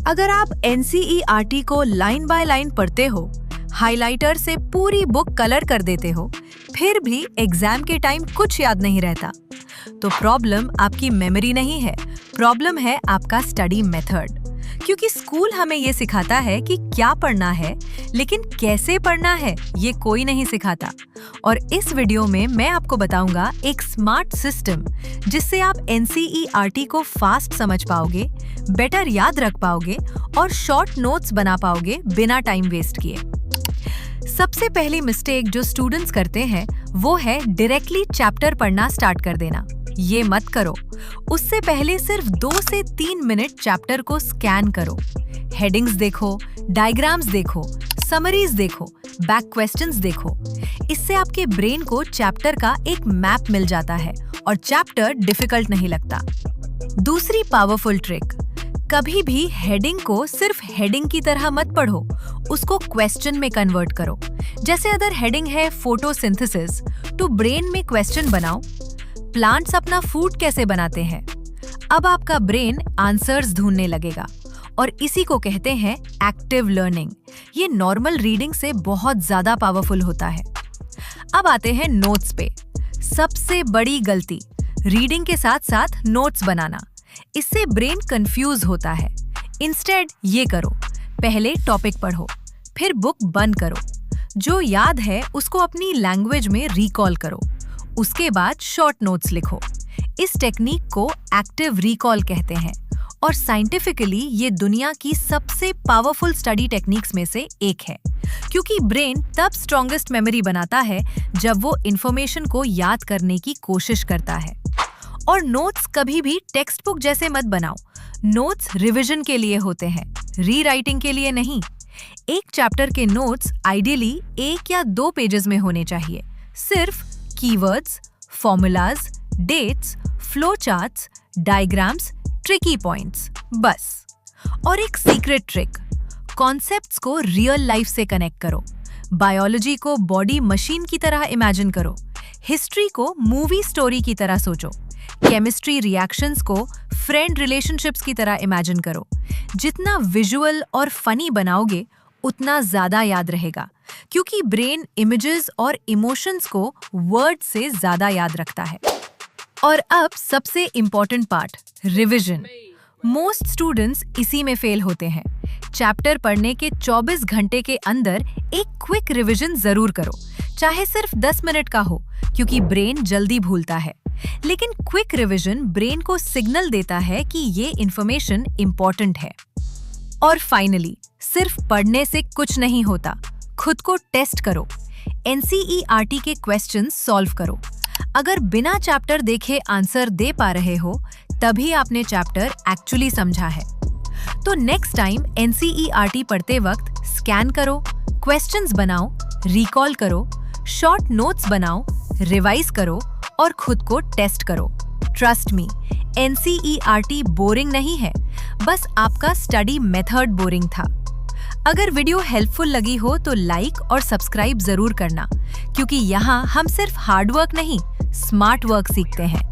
अगर आप एनसीईआरटी को लाइन बाय लाइन पढ़ते हो, हाइलाइटर से पूरी बुक कलर कर देते हो, फिर भी एग्जाम के टाइम कुछ याद नहीं रहता, तो प्रॉब्लम आपकी मेमोरी नहीं है, प्रॉब्लम है आपका स्टडी मेथड। क्योंकि स्कूल हमें ये सिखाता है कि क्या पढ़ना है, लेकिन कैसे पढ़ना है ये कोई नहीं सिखाता। और इस वीडियो में मैं आपको बताऊंगा एक स्मार्ट सिस्टम जिससे आप एनसीईआरटी को फास्ट समझ पाओगे, बेटर याद रख पाओगे और शॉर्ट नोट्स बना पाओगे बिना टाइम वेस्ट किए। सबसे पहली मिस्टेक जो स्टूडेंट्स करते हैं वो है डायरेक्टली चैप्टर पढ़ना स्टार्ट कर देना। ये मत करो। उससे पहले सिर्फ 2 से 3 मिनट चैप्टर को स्कैन करो। हेडिंग्स देखो, डायग्राम्स देखो, समरीज देखो, बैक क्वेश्चंस देखो। इससे आपके ब्रेन को चैप्टर का एक मैप मिल जाता है और चैप्टर डिफिकल्ट नहीं लगता। दूसरी पावरफुल ट्रिक, कभी भी हेडिंग को सिर्फ हेडिंग की तरह मत पढ़ो, उसको क्वेश्चन में कन्वर्ट करो। जैसे अगर हेडिंग है फोटोसिंथेसिस, तो ब्रेन में क्वेश्चन बनाओ, प्लांट्स अपना फूड कैसे बनाते हैं। अब आपका ब्रेन आंसर्स ढूंढने लगेगा और इसी को कहते हैं एक्टिव लर्निंग। ये नॉर्मल रीडिंग से बहुत ज्यादा पावरफुल होता है। अब आते हैं नोट्स पे। सबसे बड़ी गलती, रीडिंग के साथ साथ नोट्स बनाना। इससे ब्रेन कंफ्यूज होता है। इंस्टेड ये करो, पहले टॉपिक पढ़ो, फिर बुक बंद करो, जो याद है उसको अपनी लैंग्वेज में रिकॉल करो, उसके बाद शॉर्ट नोट्स लिखो। इस टेक्निक को एक्टिव रिकॉल कहते हैं और साइंटिफिकली ये दुनिया की सबसे पावरफुल स्टडी टेक्निक्स में से एक है, क्योंकि ब्रेन तब स्ट्रॉन्गेस्ट मेमोरी बनाता है जब वो इंफॉर्मेशन को याद करने की कोशिश करता है। और नोट्स कभी भी टेक्स्ट बुक जैसे मत बनाओ। नोट्स रिवीजन के लिए होते हैं, रीराइटिंग के लिए नहीं। एक चैप्टर के नोट्स आइडियली 1 या 2 पेजेस में होने चाहिए। सिर्फ keywords, formulas, dates, flow charts, diagrams, tricky points, बस। और एक सीक्रेट ट्रिक, कॉन्सेप्ट्स को रियल लाइफ से कनेक्ट करो। बायोलॉजी को बॉडी मशीन की तरह इमेजिन करो, हिस्ट्री को मूवी स्टोरी की तरह सोचो, केमिस्ट्री रिएक्शंस को फ्रेंड रिलेशनशिप्स की तरह इमेजिन करो। जितना विजुअल और फनी बनाओगे उतना ज्यादा याद रहेगा, क्योंकि ब्रेन इमेजेस और इमोशंस को वर्ड से ज्यादा याद रखता है। और अब सबसे important part, revision. Most students इसी में फेल होते हैं। चैप्टर पढ़ने के 24 घंटे के अंदर एक क्विक रिवीजन जरूर करो, चाहे सिर्फ 10 मिनट का हो, क्योंकि ब्रेन जल्दी भूलता है। लेकिन क्विक रिवीजन ब्रेन को सिग्नल देता है कि ये इंफॉर्मेशन इम्पोर्टेंट है। और फाइनली, सिर्फ पढ़ने से कुछ नहीं होता, खुद को टेस्ट करो। एनसीईआरटी के क्वेश्चंस सॉल्व करो। अगर बिना चैप्टर देखे आंसर दे पा रहे हो, तभी आपने चैप्टर एक्चुअली समझा है। तो नेक्स्ट टाइम एनसीईआरटी पढ़ते वक्त स्कैन करो, क्वेश्चंस बनाओ, रिकॉल करो, शॉर्ट नोट्स बनाओ, रिवाइज करो और खुद को टेस्ट करो। ट्रस्ट मी, एनसीईआरटी बोरिंग नहीं है, बस आपका स्टडी मेथड बोरिंग था। अगर वीडियो हेल्पफुल लगी हो तो लाइक और सब्सक्राइब जरूर करना, क्योंकि यहाँ हम सिर्फ हार्ड वर्क नहीं, स्मार्ट वर्क सीखते हैं।